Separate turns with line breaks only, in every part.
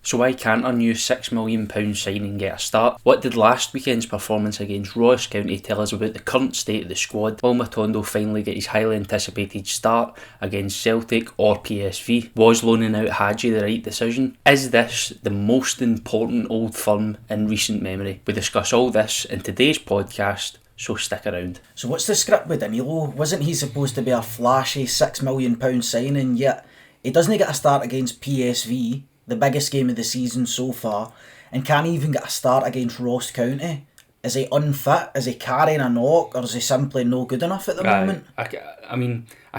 So why can't our new £6 million signing get a start? What did last weekend's performance against Ross County tell us about the current state of the squad? Will Matondo finally get his highly anticipated start against Celtic or PSV? Was loaning out Hadji the right decision? Is this the most important Old Firm in recent memory? We discuss all this in today's podcast, so stick around.
So what's the script with Danilo? Wasn't he supposed to be a flashy £6 million signing, yet he doesn't get a start against PSV, the biggest game of the season so far, and can't even get a start against Ross County? Is he unfit? Is he carrying a knock? Or is he simply no good enough at the moment?
I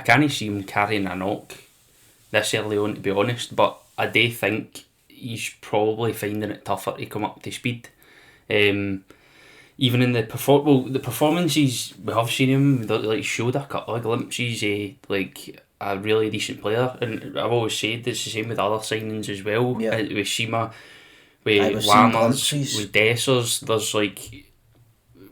can't see him carrying a knock this early on, to be honest, but I do think he's probably finding it tougher to come up to speed. Even in the performances we have seen him, showed a couple of glimpses of a really decent player, and I've always said it's the same with other signings as well.
Yeah.
With Shima, with Lammers, with Dessers, there's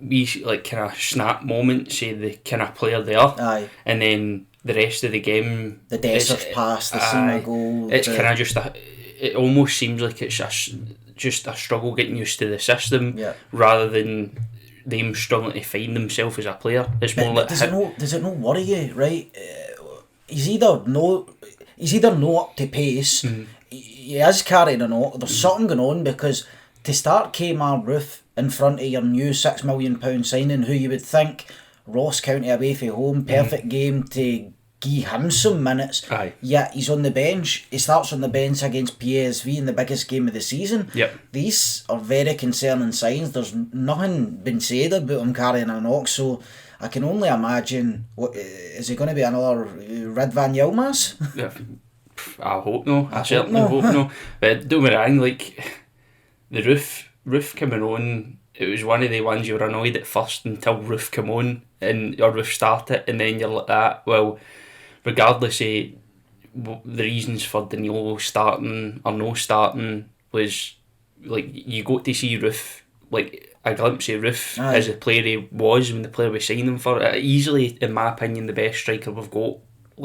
wee kind of snap moments of the kind of player there.
Aye.
And then the rest of the game,
the Dessers pass, the Sima goal.
It's kind of it almost seems like it's just a struggle getting used to the system, rather than them struggling to find themselves as a player. It's more like
does it not worry you, right? He's either no up to pace. Mm-hmm. He is carrying a knock. There's something going on, because to start Kmart Roof in front of your new £6 million signing, who you would think Ross County away from home, perfect game to give him some minutes.
Aye.
Yet he's on the bench. He starts on the bench against PSV in the biggest game of the season.
Yep.
These are very concerning signs. There's nothing been said about him carrying a knock, so I can only imagine, is he going to be another Ridvan Yilmaz?
Yeah, I hope no. I certainly hope no. But don't get me wrong, the roof coming on, it was one of the ones you were annoyed at first until Roof come on and your Roof started, and then you're like that. Well, regardless of the reasons for Danilo starting or no starting, was you got to see Roof, a glimpse of Roof as the player he was when the player we signed him for. Easily, in my opinion, the best striker we've got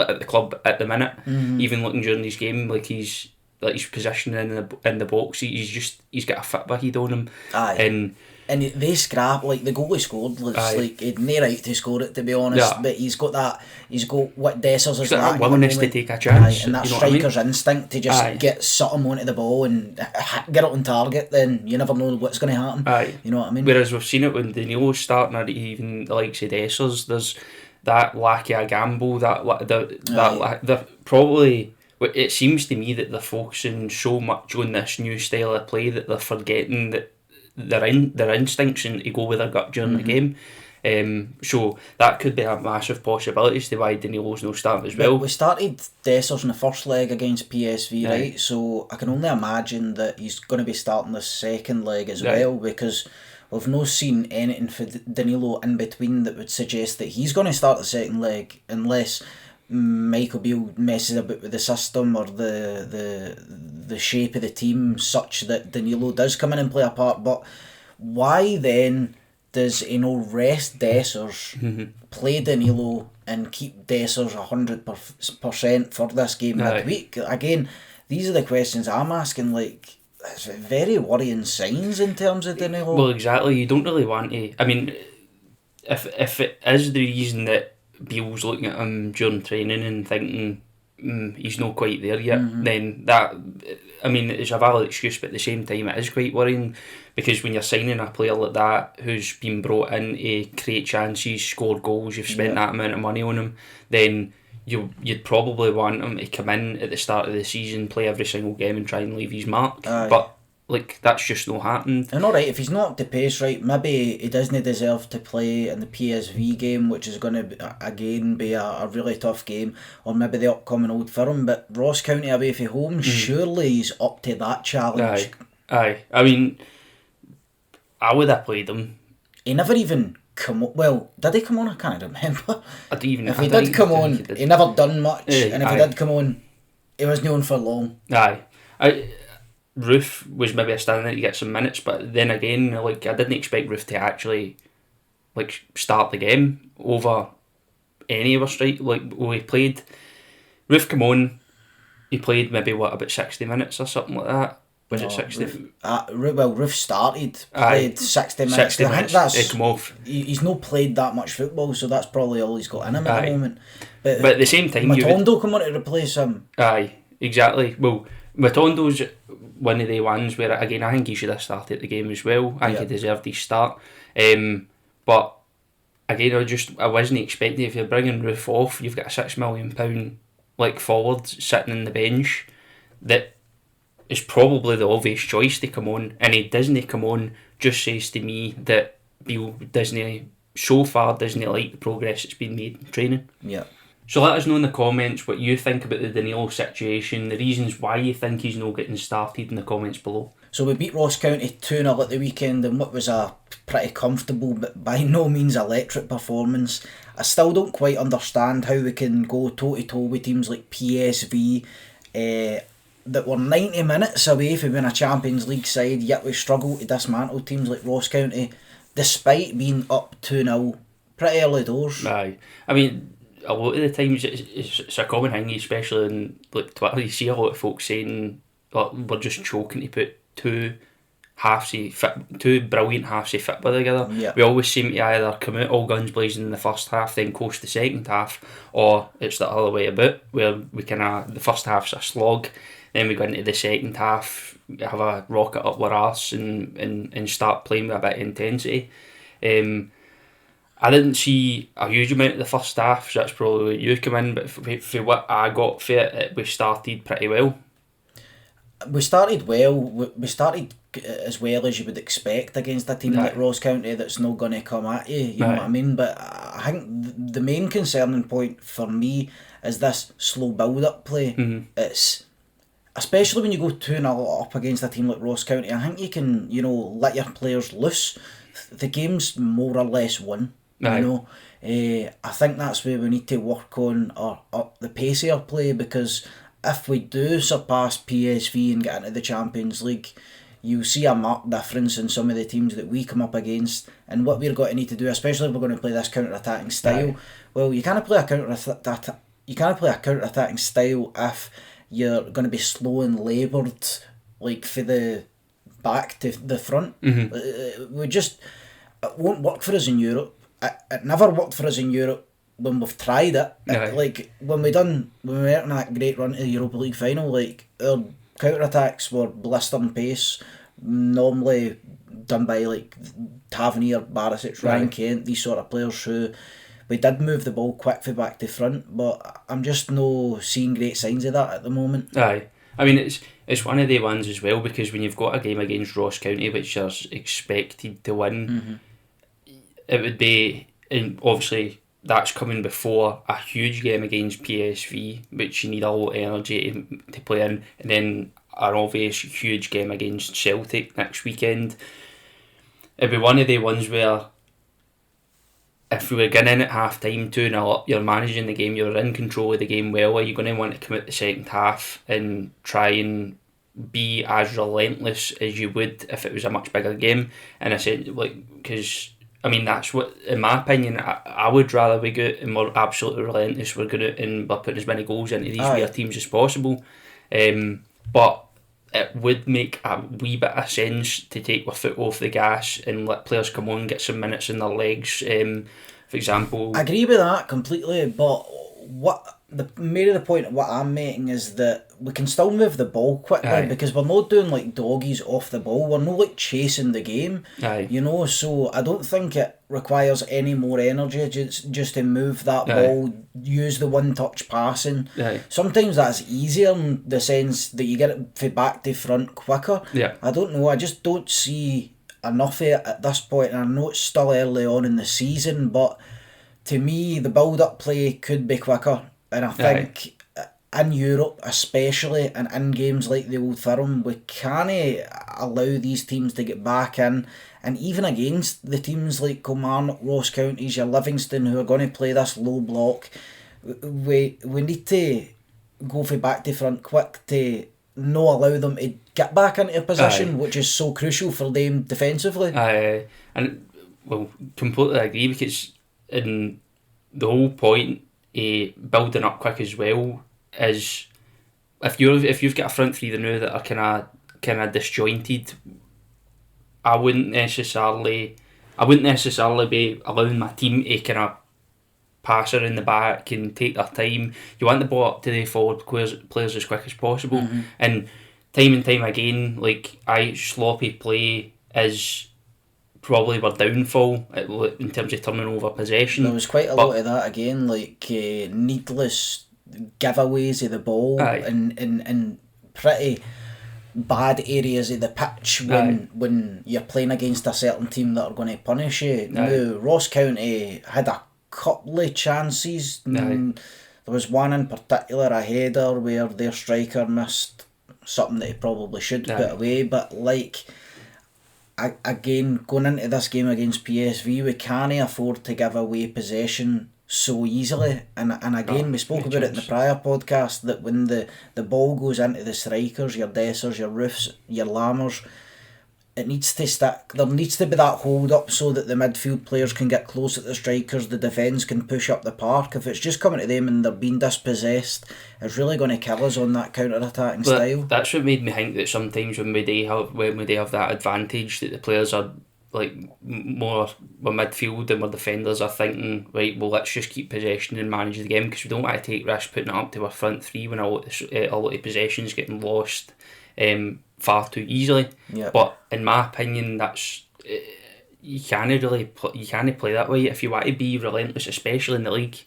at the club at the minute. Mm-hmm. Even looking during his game, his positioning in the box, he's got a fit behind on him.
Aye. And they scrap, the goal he scored looks like he'd no right to score it, to be honest. Yeah. But he's got what Dessers is
that willingness to take a chance.
And that striker's instinct to just get something onto the ball and get it on target, then you never know what's going to happen.
Aye.
You know what I mean?
Whereas we've seen it when Danilo's starting, or even the likes of Dessers, there's that lack of a gamble, that probably... It seems to me that they're focusing so much on this new style of play that they're forgetting that their instincts to go with their gut during the game. So that could be a massive possibility as to why Danilo's no starting as well.
We started Dessers in the first leg against PSV, right? So I can only imagine that he's going to be starting the second leg as well, because we've not seen anything for Danilo in between that would suggest that he's going to start the second leg, unless Michael Beale messes about with the system or the shape of the team such that Danilo does come in and play a part. But why then does he rest Dessers, play Danilo and keep Dessers 100% for this game midweek? Again, these are the questions I'm asking. It's very worrying signs in terms of Danilo.
Well, exactly. You don't really want to... I mean, if it is the reason that Beale's looking at him during training and thinking he's not quite there yet, then that, it's a valid excuse, but at the same time it is quite worrying, because when you're signing a player like that who's been brought in to create chances, score goals, you've spent that amount of money on him, then you'd probably want him to come in at the start of the season, play every single game and try and leave his mark. But that's just not happened.
And alright, if he's not up to pace, right, maybe he doesn't deserve to play in the PSV game, which is going to again be a really tough game, or maybe the upcoming Old Firm. But Ross County away from home, surely he's up to that challenge.
Aye. I would have played him.
He never even come on. Well, did he come on? I can't remember.
If
he did come on, he never done much, and if he did come on, he wasn't on for long.
Roof was maybe a standing to get some minutes, but then again, I didn't expect Roof to actually start the game over any of our strike. We played, Roof come on, he played maybe about 60 minutes or something like that. Was it 60?
Roof played 60 minutes.
60 minutes.
I think
Come off.
He's not played that much football, so that's probably all he's got in him at the moment.
But at the same time,
Matondo come on to replace him.
Aye, exactly. Well, Matondo's one of the ones where, again, I think he should have started the game as well. I think he deserved his start. But again, I wasn't expecting, if you're bringing Roof off, you've got a £6 million forward sitting on the bench that is probably the obvious choice to come on, and he doesn't come on. Just says to me that Beale so far doesn't like the progress that's been made in training.
Yeah.
So let us know in the comments what you think about the Danilo situation, the reasons why you think he's not getting started in the comments below.
So we beat Ross County 2-0 at the weekend in what was a pretty comfortable but by no means electric performance. I still don't quite understand how we can go toe-to-toe with teams like PSV that were 90 minutes away from being a Champions League side, yet we struggle to dismantle teams like Ross County despite being up 2-0 pretty early doors.
Aye. I mean, a lot of the times it's a common thing, especially in Twitter. You see a lot of folks saying we're just choking to put two brilliant halves of football together.
Yeah.
We always seem to either come out all guns blazing in the first half, then coast the second half, or it's the other way about, where we the first half's a slog, then we go into the second half, have a rocket up our arse and start playing with a bit of intensity. I didn't see a huge amount of the first half, so that's probably where you come in, but for what I got for it, we started pretty well.
We started well. We started as well as you would expect against a team like Ross County that's not going to come at you, you know what I mean? But I think the main concerning point for me is this slow build-up play. Mm-hmm. It's especially when you go 2-0 up against a team like Ross County, I think you can, let your players loose. The game's more or less won. I think that's where we need to work on the pace of our play, because if we do surpass PSV and get into the Champions League, you see a marked difference in some of the teams that we come up against, and what we're going to need to do, especially if we're going to play this counter-attacking style. Right. Well, you can't play a counter-attacking style if you're going to be slow and laboured, for the back to the front. Mm-hmm. It won't work for us in Europe. It never worked for us in Europe when we've tried it. When we were in that great run to the Europa League final, our counter-attacks were blistering pace, normally done by Tavernier, Barisic, Ryan Kent, these sort of players who we did move the ball quick for back to front, but I'm just no seeing great signs of that at the moment.
Aye. I mean, it's one of the ones as well, because when you've got a game against Ross County which you're expected to win, mm-hmm. It would be, and obviously that's coming before a huge game against PSV, which you need a lot of energy to play in, and then an obvious huge game against Celtic next weekend. It'd be one of the ones where if we were getting in at half time 2-0 up, you're managing the game, you're in control of the game well, are you going to want to come out the second half and try and be as relentless as you would if it was a much bigger game? And I said, because I mean, that's what, in my opinion, I would rather we go out and we're absolutely relentless. We're going out and we're putting as many goals into these weird teams as possible. But it would make a wee bit of sense to take our foot off the gas and let players come on, get some minutes in their legs. For example,
I agree with that completely, but the point of what I'm making is that we can still move the ball quickly, because we're not doing doggies off the ball. We're not chasing the game, so I don't think it requires any more energy just to move that ball, use the one-touch passing. Sometimes that's easier in the sense that you get it back to front quicker. I don't know, I just don't see enough of it at this point, and I know it's still early on in the season, but to me the build-up play could be quicker. And I think in Europe, especially, and in games like the Old Firm, we can't allow these teams to get back in. And even against the teams like Kilmarnock, Ross Counties, your Livingston, who are going to play this low block, we need to go for back to front quick to not allow them to get back into a position, which is so crucial for them defensively.
And completely agree, because in the whole point, building up quick as well is if you've got a front three now that are kind of kind of disjointed, I wouldn't necessarily be allowing my team to kind of pass around the back and take their time. You want the ball up to the forward players as quick as possible, and time again, like sloppy play is probably our downfall in terms of turning over possession.
There was quite a lot of that again, like needless giveaways of the ball and pretty bad areas of the pitch when you're playing against a certain team that are going to punish you. Now, Ross County had a couple of chances. There was one in particular, a header where their striker missed something that he probably should put away, but like again, going into this game against PSV, we can't afford to give away possession so easily, and again we spoke about it in the prior podcast, that when the ball goes into the strikers, your Dessers, your Roofs, your Lammers, it needs to stick. There needs to be that hold up so that the midfield players can get close at the strikers, the defence can push up the park. If it's just coming to them and they're being dispossessed, it's really going to kill us on that counter-attacking style.
That's what made me think that sometimes when we do have that advantage, that the players are like more midfield and our defenders are thinking, right, well, let's just keep possession and manage the game, because we don't want to take risks putting it up to our front three when a lot of possession's getting lost far too easily. But in my opinion, that's you can't play that way if you want to be relentless, especially in the league.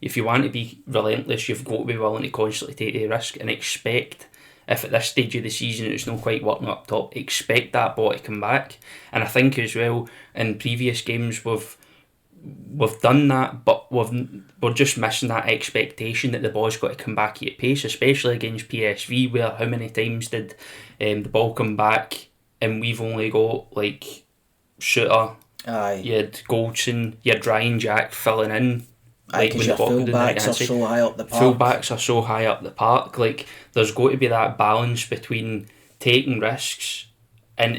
If you want to be relentless, you've got to be willing to constantly take the risk and expect, if at this stage of the season it's not quite working up top, expect that ball to come back. And I think as well, in previous games we've done that, but we're just missing that expectation that the ball's got to come back at pace, especially against PSV, where how many times did the ball come back and we've only got like Shooter, you had Goldson, you had Ryan Jack filling in.
Because your fullbacks are so high up the park.
Fullbacks are so high up the park. Like, there's got to be that balance between taking risks and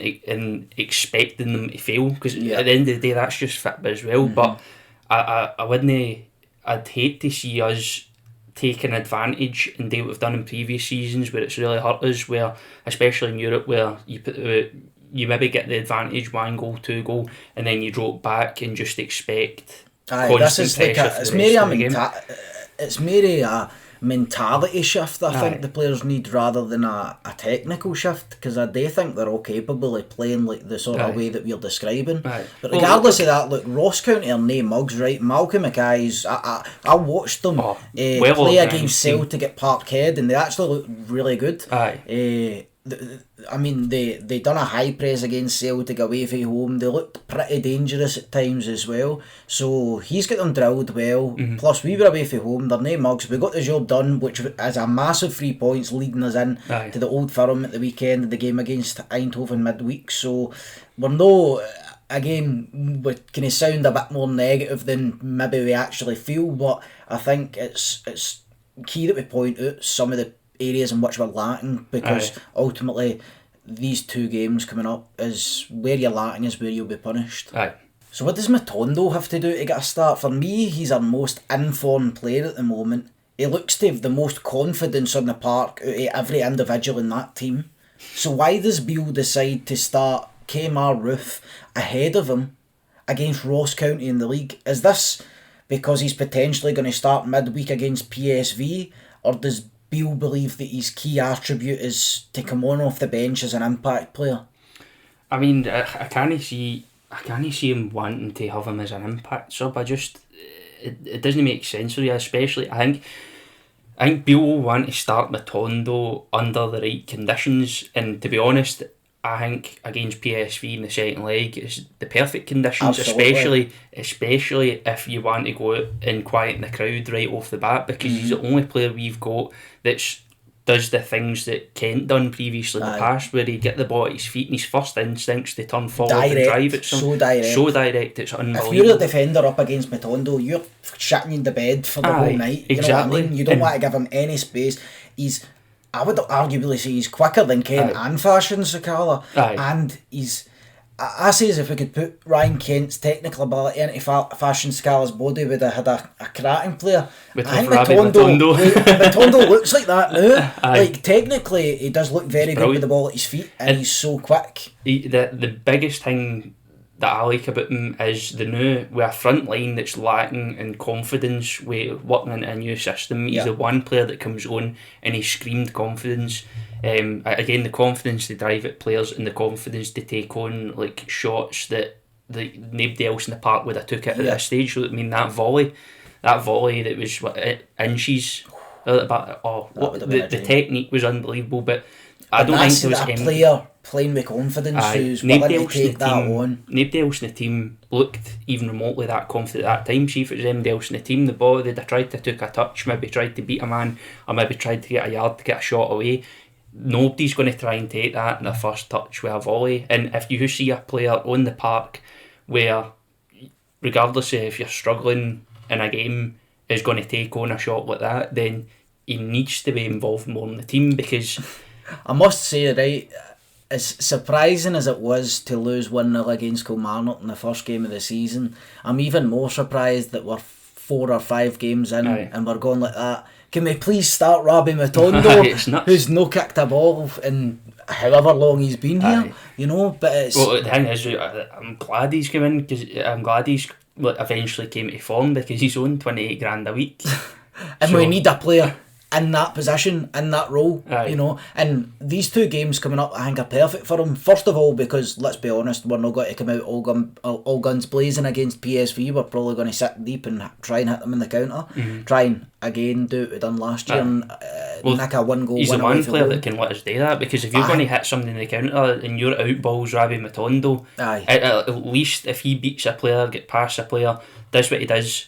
expecting them to fail, because at the end of the day that's just football as well. But I'd hate to see us taking advantage and do what we've done in previous seasons where it's really hurt us, where especially in Europe, where you maybe get the advantage, 1 goal, 2 goal, and then you drop back and just expect constant pressure for the rest of the game.
It's merely a mentality shift I think the players need, rather than a technical shift, because I do think they're all capable of playing like the sort of way that we're describing. But regardless of that, look, Ross County are nae mugs, right? Malcolm Mackay's, I watched them play against Celtic at Parkhead, and they actually looked really good. I mean, they done a high press against Celtic away from home. They looked pretty dangerous at times as well. So he's got them drilled well. Plus we were away from home. They're no mugs. We got the job done, which is a massive 3 points, leading us in to the Old Firm at the weekend, the game against Eindhoven midweek. So we're no, again, we kind of sound a bit more negative than maybe we actually feel, but I think it's key that we point out some of the areas in which we're lacking, because ultimately these 2 games coming up is where you're lacking is where you'll be punished. So what does Matondo have to do to get a start? For me, he's our most informed player at the moment. He looks to have the most confidence on the park out of every individual in that team. So why does Beale decide to start Kmart Roof ahead of him against Ross County in the league? Is this because he's potentially going to start midweek against PSV, or does Beale believe that his key attribute is to come on off the bench as an impact player?
I mean, I can't see him wanting to have him as an impact sub. It doesn't make sense for you, especially I think Beale will want to start Matondo under the right conditions, and to be honest, I think against PSV in the second leg is the perfect conditions. Absolutely. especially if you want to go out and quieten the crowd right off the bat, because he's the only player we've got that does the things that Kent done previously in the past, where he get the ball at his feet and his first instincts to turn forward and drive it. So direct, it's unbelievable. If you're
a defender up against Matondo, you're shitting in the bed for the whole night. You know what I mean? You don't want to give him any space. I would arguably say he's quicker than Kent and Fashion Sakala, and he's I say as if we could put Ryan Kent's technical ability into Fashion Scala's body, would have had a cracking player.
With
I think
Matondo.
Matondo looks like that now.
Aye.
Like, technically, he does look very good with the ball at his feet, and he's so quick.
The biggest thing that I like about him is the new, with a front line that's lacking in confidence with working into a new system. He's the one player that comes on and he screamed confidence. Again, the confidence to drive at players and the confidence to take on like shots that nobody else in the park would have took it at this stage. So, I mean, that volley that was inches. The technique was unbelievable, but I don't think there was any
player playing with confidence who's willing to take that on.
Nobody else in the team looked even remotely that confident at that time. See if it was anybody else in the team, the ball they'd have tried to take a touch, maybe tried to beat a man, or maybe tried to get a yard to get a shot away. Nobody's going to try and take that in the first touch with a volley. And if you see a player on the park where, regardless of if you're struggling in a game, is going to take on a shot like that, then he needs to be involved more in the team. Because
I must say, right, as surprising as it was to lose 1-0 against Kilmarnock in the first game of the season, I'm even more surprised that we're 4 or 5 games in and we're going like that. Can we please start Rabbi Matondo, who's no kicked a ball in however long he's been here, you know? But it's...
Well, the thing is, I'm glad he's come in, because I'm glad he's eventually came to form, because he's on 28 grand a week.
And we need a player in that position, in that role, you know. And these 2 games coming up, I think, are perfect for him. First of all, because, let's be honest, we're not going to come out all guns blazing against PSV. We're probably going to sit deep and try and hit them in the counter. Try and, again, do what we done last year and nick a 1-goal
He's
win.
the one player that can let us do that, because if you're going to hit somebody in the counter and you're outballs Rabbi Matondo, at least if he beats a player, get past a player, does what he does,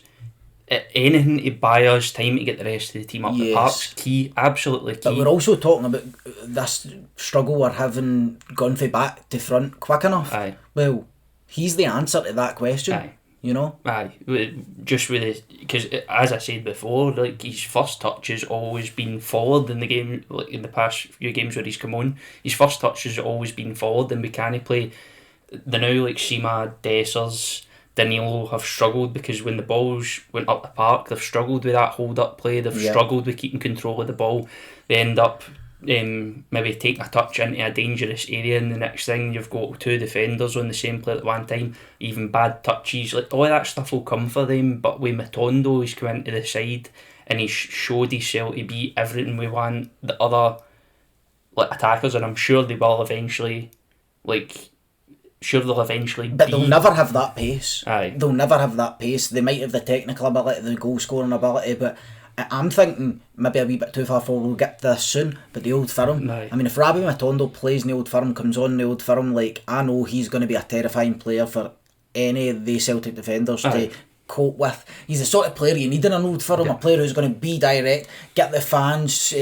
anything to buy us time to get the rest of the team up the park's key, absolutely key.
But we're also talking about this struggle we're having gone from back to front quick enough. Well, he's the answer to that question. You know?
Just with because as I said before, like, his first touch has always been forward in the game. Like, in the past few games where he's come on, his first touch has always been forward, and we can't play the now, like, Sima, Dessers, Danilo have struggled, because when the balls went up the park, they've struggled with that hold-up play, they've struggled with keeping control of the ball. They end up maybe taking a touch into a dangerous area, and the next thing you've got 2 defenders on the same play at one time, even bad touches, like, all that stuff will come for them. But with Matondo, he's come into the side and he's showed himself to be everything we want the other, like, attackers, and I'm sure they will eventually, like... But
they'll never have that pace.
They'll
never have that pace. They might have the technical ability, the goal scoring ability, but I'm thinking maybe a wee bit too far forward. We'll get to this soon, but the Old Firm. I mean, if Rabbi Matondo plays in the Old Firm, comes on in the Old Firm, like, I know he's going to be a terrifying player for any of the Celtic defenders to cope with. He's the sort of player you need in an Old Firm, a player who's going to be direct, get the fans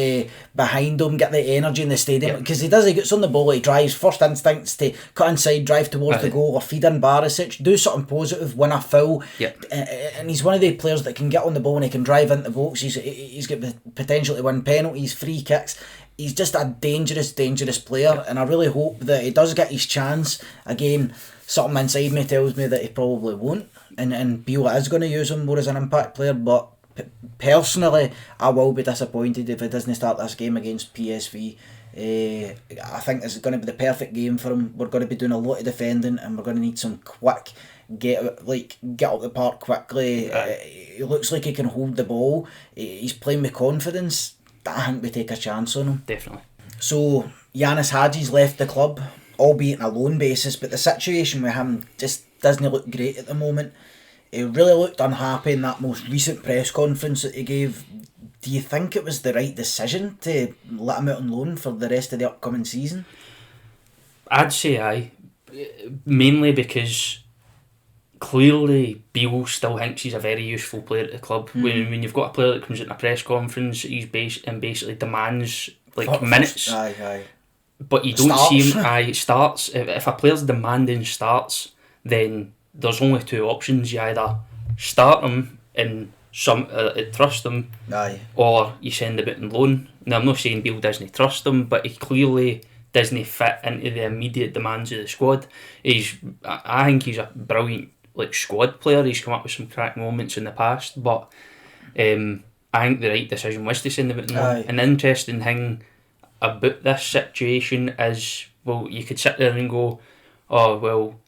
behind him, get the energy in the stadium, because he gets on the ball, he drives, first instincts to cut inside, drive towards the goal, or feed in Barisic, do something positive, win a foul, and he's one of the players that can get on the ball and he can drive into the box. He's got the potential to win penalties, free kicks. He's just a dangerous player, and I really hope that he does get his chance. Again, something inside me tells me that he probably won't, and Beale is going to use him more as an impact player, but personally I will be disappointed if he doesn't start this game against PSV. I think this is going to be the perfect game for him. We're going to be doing a lot of defending, and we're going to need some quick get up the park quickly. He looks like he can hold the ball. He's playing with confidence. I think we take a chance on him.
Definitely.
So Yanis Hadji's left the club, albeit on a loan basis, but the situation with him just doesn't look great at the moment. He really looked unhappy in that most recent press conference that he gave. Do you think it was the right decision to let him out on loan for the rest of the upcoming season?
I'd say aye. Mainly because clearly Beale still thinks he's a very useful player at the club. When you've got a player that comes in a press conference, he's basically demands like minutes. But you don't see him. Starts. If a player's demanding starts, then there's only 2 options. You either start him and trust him, or you send him out on loan. Now, I'm not saying Beale doesn't trust him, but he clearly doesn't fit into the immediate demands of the squad. I think he's a brilliant squad player. He's come up with some crack moments in the past, but I think the right decision was to send him out on loan. An interesting thing about this situation is, well, you could sit there and go, oh well,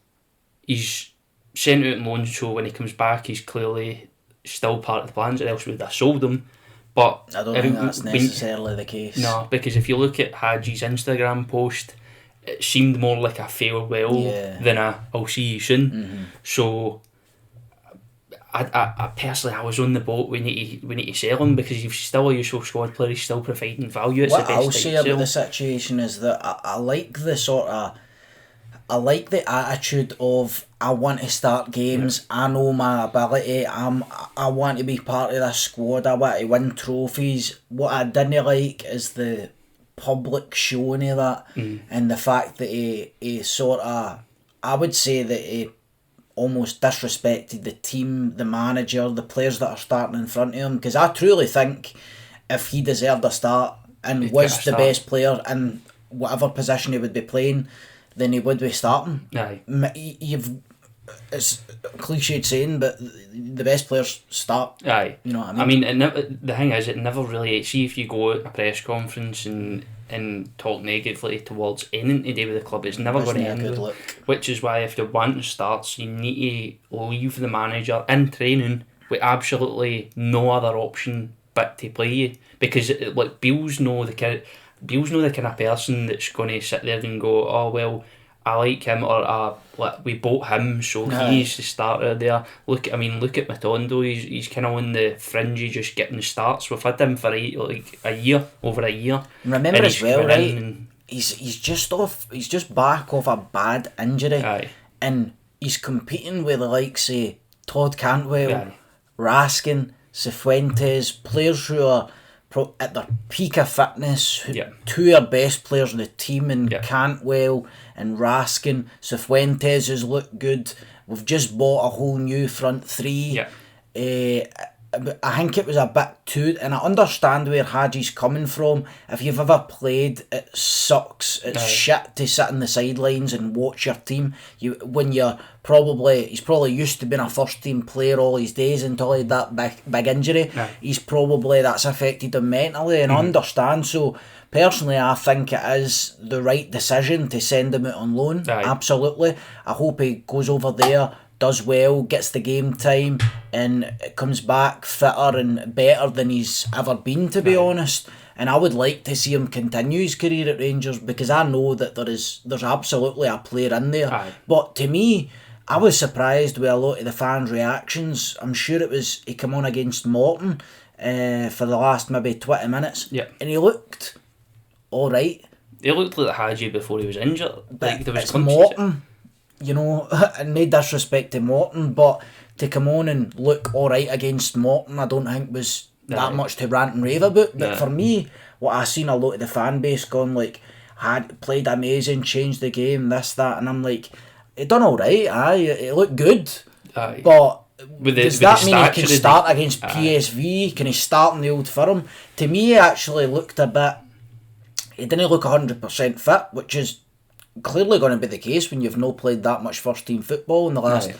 he's sent out on loan, so when he comes back he's clearly still part of the plans, or else we'd have sold him. But
I don't think that's necessarily the case.
No, because if you look at Haji's Instagram post, it seemed more like a farewell than a I'll see you soon.
Mm-hmm.
So I personally, I was on the boat. We need to sell him, because he's still a useful squad player. He's still providing value. It's
what
the best
I'll say about the situation is that I like the attitude of, I want to start games. I know my ability. I want to be part of this squad. I want to win trophies. What I didn't like is the public showing of that, and the fact that he sort of, I would say that he almost disrespected the team, the manager, the players that are starting in front of him. Because I truly think if he deserved a start and was the best player in whatever position he would be playing, then he would be starting.
Aye.
It's cliched saying, but the best players start.
Aye.
You know what I mean?
The thing is, it never really... See, if you go at a press conference and talk negatively towards anything to do with the club, it's never going to end good. Which is why if the one starts, you need to leave the manager in training with absolutely no other option but to play you. Because Beale's know the kind of person that's going to sit there and go, oh well, I like him, or we bought him, so he's the starter there. Look at Matondo. He's kind of on the fringe of just getting the starts. We've had him for over a year.
Remember as well, right? He's just back off a bad injury, and he's competing with the likes of Todd Cantwell, Raskin, Cifuentes, players who are at their peak of fitness, two of our best players in the team, and Cantwell and Raskin. Cifuentes has looked good. We've just bought a whole new front three. I think it was a bit too, and I understand where Haji's coming from. If you've ever played, it sucks. It's shit to sit on the sidelines and watch your team. He's probably used to being a first team player all his days until he had that big injury. That's affected him mentally, and I understand. So personally, I think it is the right decision to send him out on loan. Absolutely. I hope he goes over there, does well, gets the game time, and comes back fitter and better than he's ever been, to be honest. And I would like to see him continue his career at Rangers, because I know that there's absolutely a player in there. But to me, I was surprised with a lot of the fans' reactions. I'm sure it was he came on against Morton for the last maybe 20 minutes, and he looked alright.
He looked like Haji before he was injured.
But there was Morton. You know, and no disrespect to Morton, but to come on and look alright against Morton, I don't think was that much to rant and rave about. But for me, what I seen a lot of the fan base going had played amazing, changed the game, this, that, and I'm like, he done alright, it looked good. But does that mean he can start against PSV? Can he start in the Old Firm? To me, he actually looked a bit... He didn't look 100% fit, which is clearly going to be the case when you've not played that much first team football in the last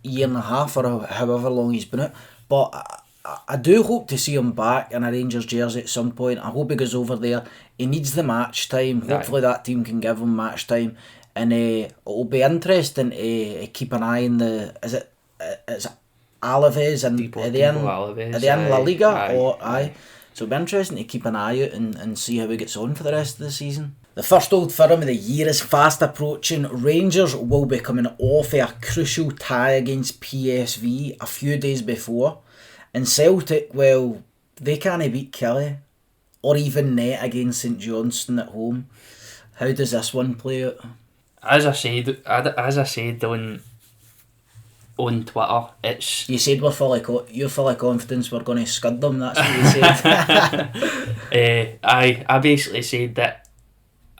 year and a half or however long he's been out. But I do hope to see him back in a Rangers jersey at some point. I hope he goes over there. He needs the match time. Hopefully that team can give him match time, and it'll be interesting to keep an eye on the is it Alaves and at the end La Liga. So it'll be interesting to keep an eye out and see how he gets on for the rest of the season. The first Old Firm of the year is fast approaching. Rangers will be coming off a crucial tie against PSV a few days before. And Celtic, well, they can't beat Kelly or even net against St Johnstone at home. How does this one play out?
As I said on Twitter, it's...
You said you're full of confidence we're going to scud them, that's what you said.
I basically said that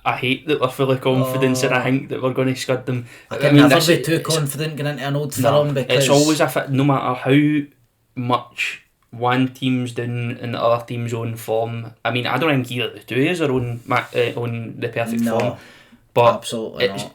I hate that we're full of confidence and I think that we're going to scud them.
I can never be too confident going into an Old Firm, because...
It's always no matter how much one team's doing and the other team's on form. I mean, I don't think either the two is are on the perfect form, but
absolutely not.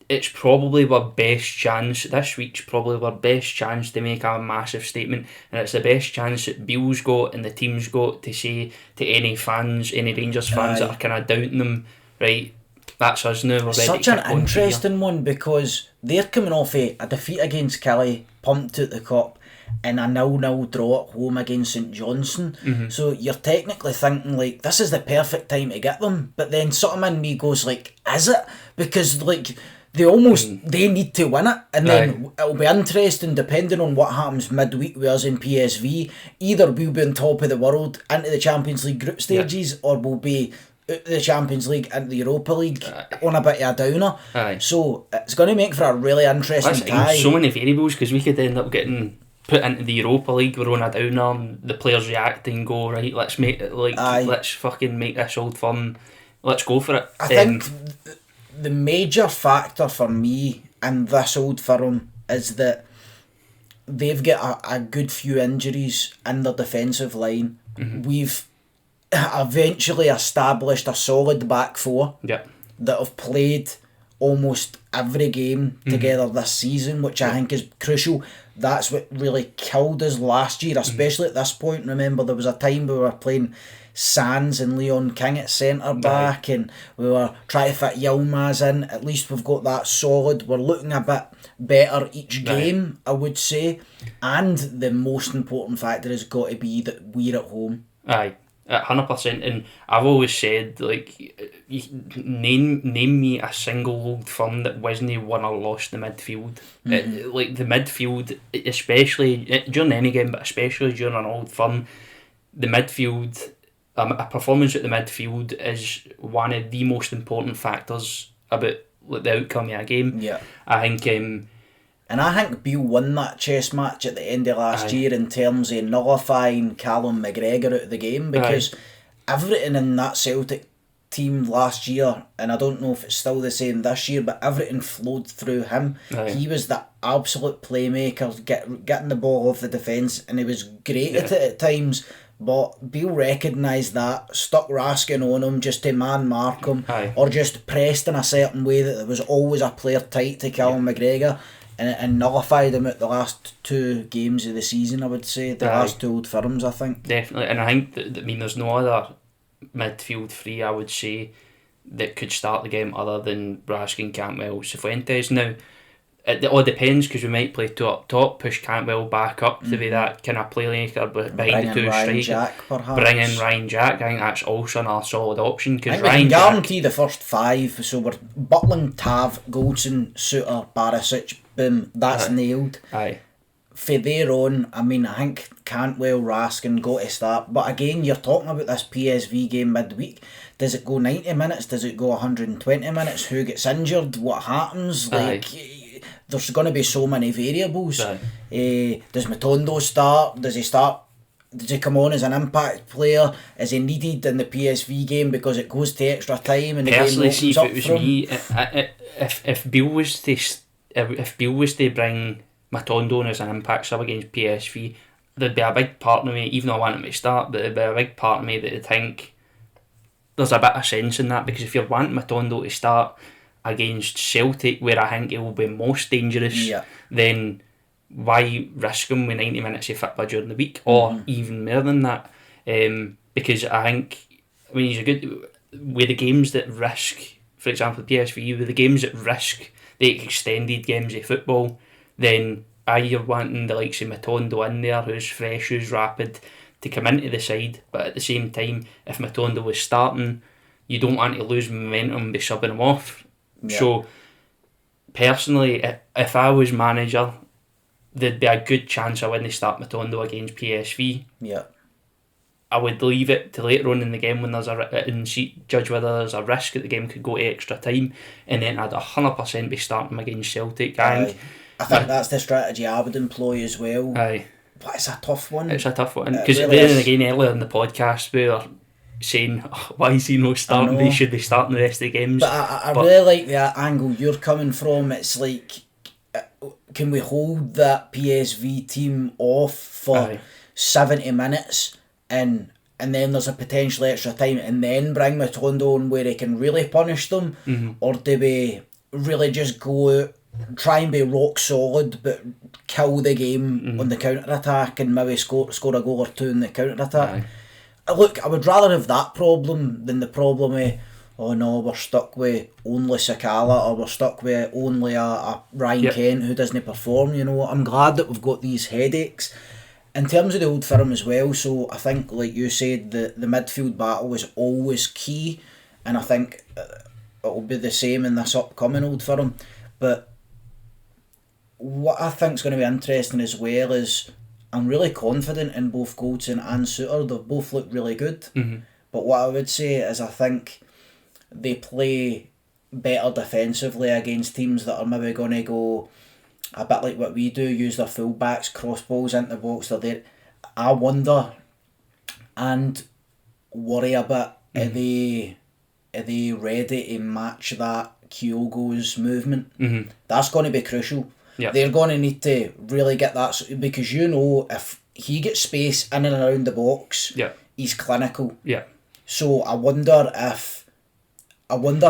It's probably our best chance. This week's probably our best chance to make a massive statement, and it's the best chance that Bill's got and the team's got to say to any fans, any Rangers fans that are kind of doubting them, right? That's us now. We're ready
Such
to
an interesting one, because they're coming off a defeat against Kelly, pumped out the cup, and a 0-0 draw at home against St Johnstone. So you're technically thinking like this is the perfect time to get them, but then something in me goes like, is it? Because like they need to win it, and then it'll be interesting depending on what happens midweek with us in PSV. Either we'll be on top of the world into the Champions League group stages, or we'll be out of the Champions League into the Europa League on a bit of a downer. So it's going to make for a really interesting tie.
So many variables, because we could end up getting put into the Europa League, we're on a downer, and the players react and go, right, let's make it let's fucking make this old fun, let's go for it.
I think the major factor for me in this Old Firm is that they've got a good few injuries in their defensive line. We've eventually established a solid back four that have played almost every game together this season, which I think is crucial. That's what really killed us last year, especially at this point. Remember, there was a time we were playing Sands and Leon King at centre back, and we were trying to fit Yilmaz in. At least we've got that solid. We're looking a bit better each game, I would say. And the most important factor has got to be that we're at home.
100%, and I've always said, like, name me a single Old Firm that wasn't won or lost in the midfield. Like the midfield, especially during any game, but especially during an Old Firm, the midfield, a performance at the midfield is one of the most important factors about the outcome of a game. I think.
And I think Beale won that chess match at the end of last year in terms of nullifying Callum McGregor out of the game, because everything in that Celtic team last year, and I don't know if it's still the same this year, but everything flowed through him. He was the absolute playmaker, getting the ball off the defence, and he was great at it at times. But Beale recognised that, stuck Raskin on him just to man mark him, or just pressed in a certain way that there was always a player tight to Callum McGregor. And nullified him at the last two games of the season, I would say. The last two Old Firms, I think.
Definitely, and I think that there's no other midfield three, I would say, that could start the game other than Raskin, Cantwell, Cifuentes. Now, it all depends, because we might play two up top, push Cantwell back up to be that kind of playmaker behind the two strikers. Bring in Ryan Jack. I think that's also another solid option, because Ryan
Jack, guarantee the first five. So we're Butland, Tav, Goldson, Suter, Barisic. Boom, that's nailed. For there on, I mean, I think Cantwell, Raskin got to start. But again, you're talking about this PSV game midweek. Does it go 90 minutes? Does it go 120 minutes? Who gets injured? What happens? There's going to be so many variables. Does Matondo start? Does he start? Does he come on as an impact player? Is he needed in the PSV game because it goes to extra time and the
personally,
game opens up
if it was
from?
me, if Beale was to bring Matondo on as an impact sub against PSV, there'd be a big part of me, even though I want him to start, but there'd be a big part of me that would think there's a bit of sense in that, because if you're wanting Matondo to start against Celtic, where I think he will be most dangerous, then why risk him with 90 minutes of football during the week, or even more than that? Because I think, I mean, he's a good, with the games that risk, for example PSV, with the games that risk the extended games of football, then you're wanting the likes of Matondo in there, who's fresh, who's rapid, to come into the side. But at the same time, if Matondo was starting, you don't want to lose momentum by subbing him off. So personally, if I was manager, there'd be a good chance I wouldn't start Matondo against PSV. I would leave it to later on in the game when there's judge whether there's a risk that the game could go to extra time, and then I'd 100% be starting against Celtic. I
think that's the strategy I would employ as well. But it's a tough one.
It's a tough one, because really then again earlier in the podcast we were saying, why is he not starting? They should be starting the rest of the games.
But I really like the angle you're coming from. It's like, can we hold that PSV team off for 70 minutes and then there's a potential extra time and then bring Matondo on where he can really punish them? Or do we really just go out, try and be rock solid but kill the game on the counter-attack and maybe score a goal or two in the counter-attack? Look, I would rather have that problem than the problem of, oh no, we're stuck with only Sakala or we're stuck with only a Ryan Kent who doesn't perform. You know, I'm glad that we've got these headaches. In terms of the Old Firm as well, so I think, like you said, the midfield battle is always key, and I think it'll be the same in this upcoming Old Firm. But what I think is going to be interesting as well is I'm really confident in both Goldson and Suter. They've both looked really good. But what I would say is I think they play better defensively against teams that are maybe going to go a bit like what we do, use their full-backs, cross balls into the box. They're there. I wonder and worry a bit, are they ready to match that Kyogo's movement? That's going to be crucial. They're going to need to really get that, because you know if he gets space in and around the box, he's clinical. So I wonder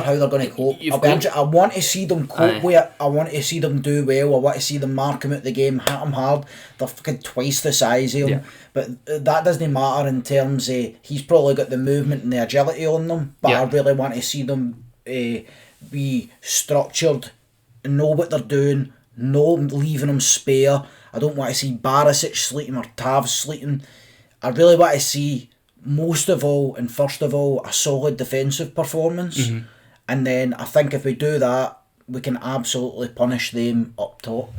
how they're going to cope. I want to see them cope with it. I want to see them do well. I want to see them mark him out the game, hit him hard. They're fucking twice the size of him. But that doesn't matter in terms of, he's probably got the movement and the agility on them, but I really want to see them be structured, know what they're doing, no leaving them spare. I don't want to see Barisic sleeping or Tav sleeping. I really want to see, most of all and first of all, a solid defensive performance. And then I think if we do that, we can absolutely punish them up top.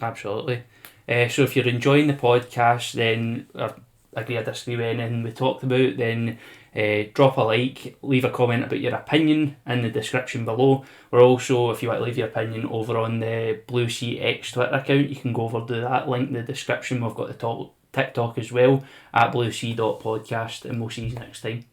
Absolutely. So if you're enjoying the podcast, then, or agree or disagree with anything we talked about, then drop a like, leave a comment about your opinion in the description below. Or also, if you want to leave your opinion over on the Blue Sea X Twitter account, you can go over to that link in the description. We've got the TikTok as well, at bluesea.podcast, and we'll see you next time.